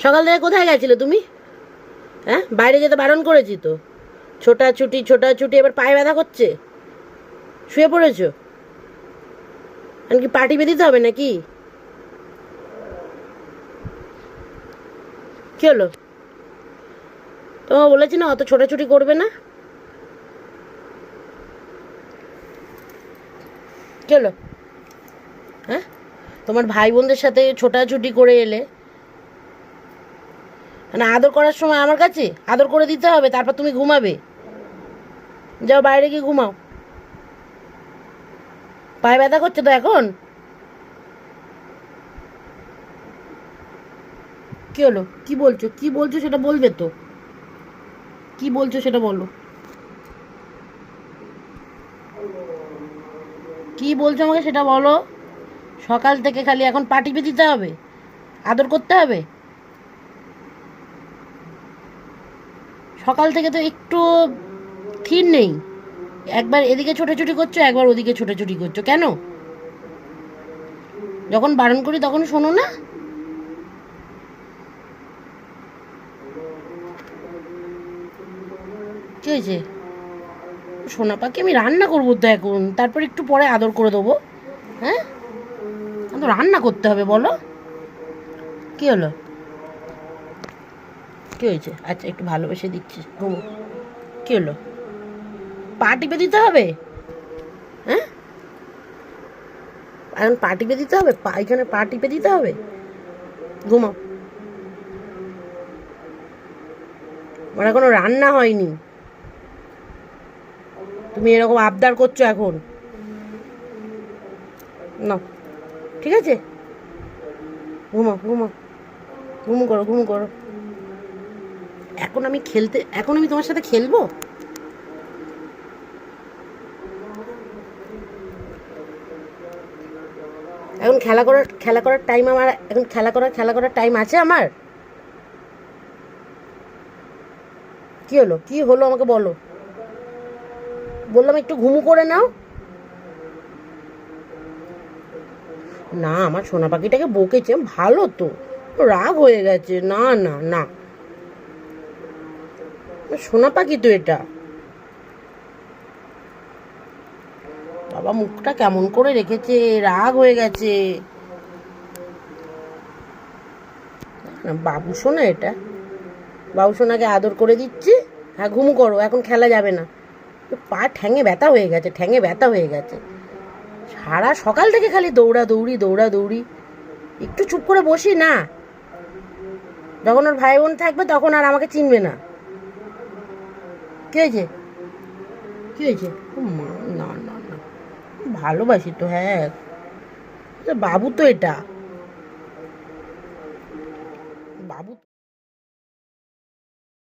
সকাল থেকে কোথায় গেছিলে তুমি? হ্যাঁ, বাইরে যেতে বারণ করেছি তো। ছোটাছুটি ছোটাছুটি, এবার পায়ে ব্যথা করছে, শুয়ে পড়েছো? কি পাটি বেঁধে দিতে হবে নাকি? কি হলো? তোমাকে বলেছি না অত ছোটাছুটি করবে না। কি হলো? হ্যাঁ, তোমার ভাই বোনদের সাথে ছোটাছুটি করে এলে, মানে আদর করার সময় আমার কাছে আদর করে দিতে হবে, তারপর তুমি ঘুমাবে। যাও বাইরে গিয়ে ঘুমাও। পায়ে ব্যথা করছে তো এখন? কি হলো? কি বলছো? কি বলছো সেটা বলবে তো। কি বলছো সেটা বলো। কি বলছো আমাকে সেটা বলো। সকাল থেকে খালি এখন পা টিপে দিতে হবে, আদর করতে হবে? সকাল থেকে তো একটু থির নেই। একবার এদিকে ছোটাছুটি করছো, একবার ওদিকে ছোটাছুটি করছো, কেন? যখন বারণ করি তখন শোনো না। কি হয়েছে? সোনা পাখি, আমি রান্না করবো তো এখন, তারপর একটু পরে আদর করে দেবো। হ্যাঁ, তো রান্না করতে হবে, বলো। কি হলো? কি হয়েছে? আচ্ছা, একটু ভালোবেসে দিচ্ছি, ঘুমো। কি হলো? পা টিপে দিতে হবে? হ্যাঁ, এখন পা টিপে দিতে হবে, এখানে পা টিপে দিতে হবে? ঘুমাও। আমার এখনো রান্না হয়নি, তুমি এরকম আবদার করছো এখন। না, ঠিক আছে, ঘুমাও ঘুমাও। ঘুমু করো, ঘুমু করো। এখন আমি তোমার সাথে খেলবো? এখন খেলা করার টাইম আমার, এখন খেলা করার টাইম আছে আমার? কি হলো? কি হলো আমাকে বলো। বললাম একটু ঘুমু করে নাও। না, আমার সোনা পাখিটাকে বকেছে, ভালো তো, রাগ হয়ে গেছে। না না না, সোনা পাখি তো এটা। বাবা মুখটা কেমন করে রেখেছে, রাগ হয়ে গেছে। না, বাবু সোনা এটা। বাবু সোনাকে আদর করে দিচ্ছি। হ্যাঁ, ঘুমু করো, এখন খেলা যাবে না। পা ঠ্যাঙে ব্যথা হয়ে গেছে, ঠ্যাঙে ব্যথা হয়ে গেছে। সারা সকাল থেকে খালি দৌড়া দৌড়ি দৌড়া দৌড়ি। একটু চুপ করে বসি না। যখন ওর ভাই বোন থাকবে তখন আর আমাকে চিনবে না। কি হয়েছে? কি হয়েছে? ও মা, না না না, ভালোবাসি তো, হ্যাঁ, বাবু তো এটা।